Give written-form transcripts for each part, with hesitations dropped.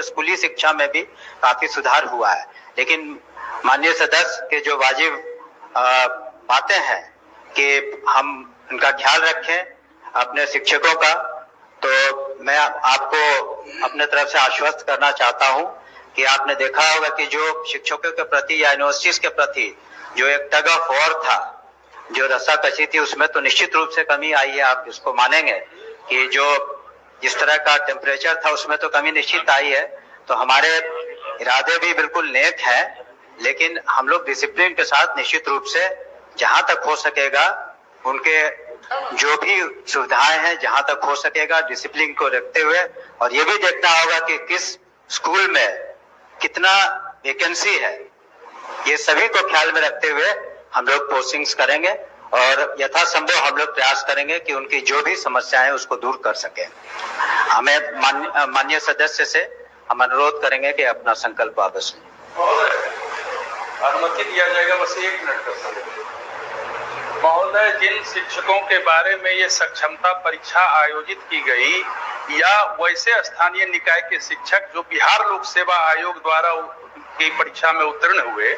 स्कूली शिक्षा में भी काफी सुधार हुआ है। लेकिन माननीय सदस्य के जो वाजिब बातें हैं कि हम उनका ख्याल रखें अपने शिक्षकों का, तो मैं आपको अपने तरफ से आश्वस्त करना चाहता हूं कि आपने देखा होगा कि जो शिक्षकों के प्रति या यूनिवर्सिटीज के प्रति जो एक टग ऑफ वॉर था, जो रस्साकशी थी, उसमें तो निश्चित रूप से कमी आई है। आप इसको मानेंगे कि जो जिस तरह का टेम्परेचर था उसमें तो कमी निश्चित आई है। तो हमारे इरादे भी बिल्कुल नेक हैं, लेकिन हम लोग डिसिप्लिन के साथ निश्चित रूप से जहां तक हो सकेगा उनके जो भी सुविधाएं हैं जहां तक हो सकेगा डिसिप्लिन को रखते हुए, और ये भी देखना होगा कि किस स्कूल में कितना वैकेंसी है, ये सभी को ख्याल में रखते हुए हम लोग पोस्टिंग्स करेंगे और यथासंभव हम लोग प्रयास करेंगे कि उनकी जो भी समस्याएं हैं उसको दूर कर सके। हमें माननीय सदस्य से हम अनुरोध करेंगे कि अपना संकल्प वापस अनुमति दिया जाएगा। बस 1 मिनट का समय। महोदय, जिन शिक्षकों के बारे में ये सक्षमता परीक्षा आयोजित की गई या वैसे स्थानीय निकाय के शिक्षक जो बिहार लोक सेवा आयोग द्वारा की परीक्षा में उत्तीर्ण हुए,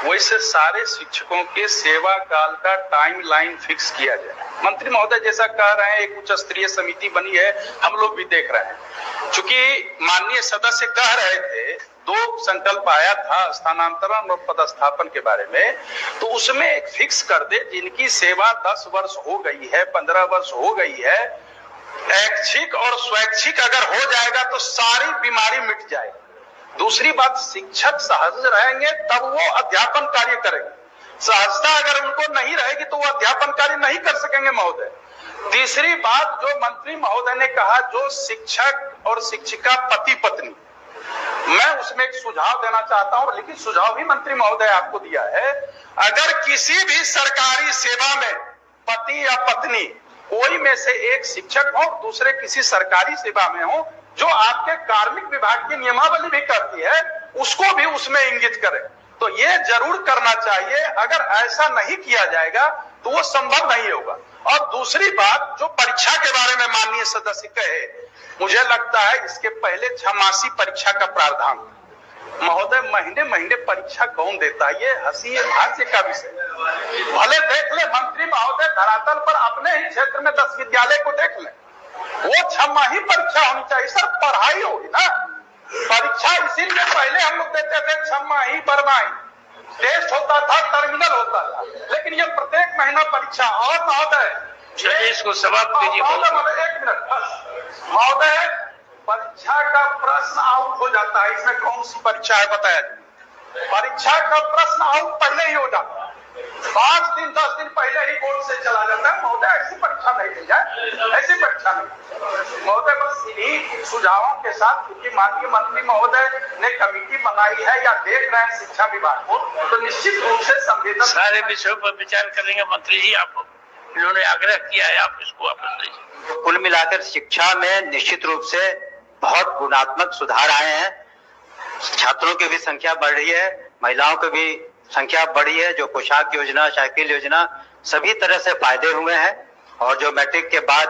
वैसे सारे शिक्षकों के सेवा काल का टाइम लाइन फिक्स किया जाए। मंत्री महोदय जैसा कह रहे हैं, एक उच्च स्तरीय समिति बनी है, हम लोग भी देख रहे हैं। चूंकि माननीय सदस्य कह रहे थे 2 संकल्प आया था स्थानांतरण और पदस्थापन के बारे में, तो उसमें एक फिक्स कर दे जिनकी सेवा 10 वर्ष हो गई है, 15 वर्ष हो गई है, ऐच्छिक और स्वैच्छिक अगर हो जाएगा तो सारी बीमारी मिट जाएगी। दूसरी बात, शिक्षक सहज रहेंगे तब वो अध्यापन कार्य करेंगे। सहजता अगर उनको नहीं रहेगी तो वो अध्यापन कार्य नहीं कर सकेंगे महोदय। तीसरी बात, जो मंत्री महोदय ने कहा जो शिक्षक और शिक्षिका पति पत्नी, मैं उसमें एक सुझाव देना चाहता हूं, लेकिन सुझाव भी मंत्री महोदय आपको दिया है। अगर किसी भी सरकारी सेवा में पति या पत्नी कोई में से एक शिक्षक हो, दूसरे किसी सरकारी सेवा में हो, जो आपके कार्मिक विभाग की नियमावली भी करती है, उसको भी उसमें इंगित करें। तो ये जरूर करना चाहिए। अगर ऐसा नहीं किया जाएगा तो वो संभव नहीं होगा। और दूसरी बात, जो परीक्षा के बारे में माननीय सदस्य कहे, मुझे लगता है इसके पहले 6 मासी परीक्षा का प्रावधान। महोदय, महीने महीने परीक्षा कौन देता है? ये हंसी हास्य का विषय। भले देख ले मंत्री महोदय, धरातल पर अपने ही क्षेत्र में 10 विद्यालय को देख ले, वो 6 माही परीक्षा होनी चाहिए। सर, पढ़ाई होगी ना, परीक्षा इसीलिए पहले हम लोग देते थे 6 माही बरमाही, टेस्ट होता था, टर्मिनल होता था, लेकिन ये प्रत्येक महीना परीक्षा। और महोदय इसको समाप्त कीजिए। 1 मिनट महोदय, परीक्षा का प्रश्न आउट हो जाता है, इसमें कौन सी परीक्षा है बताया जाए। परीक्षा का प्रश्न आउट पहले ही हो जाता है, 5 दिन 10 दिन पहले ही बोर्ड से चला जाता है। महोदय, ऐसी परीक्षा नहीं दी जाए, ऐसी परीक्षा नहीं महोदय। बस इन्हीं सुझावों के साथ, क्योंकि माननीय मंत्री महोदय ने कमेटी बनाई है या देख रहे हैं शिक्षा विभाग को, तो निश्चित रूप से संवेदन सारे विषयों पर विचार करेंगे। मंत्री जी, आप इन्होंने आग्रह किया है, आप इसको वापस लीजिए। कुल मिलाकर शिक्षा में निश्चित रूप से बहुत गुणात्मक सुधार आए हैं। छात्रों की भी संख्या बढ़ रही है, महिलाओं की भी संख्या बढ़ी है। जो पोशाक योजना, साइकिल योजना, सभी तरह से फायदे हुए हैं। और जो मैट्रिक के बाद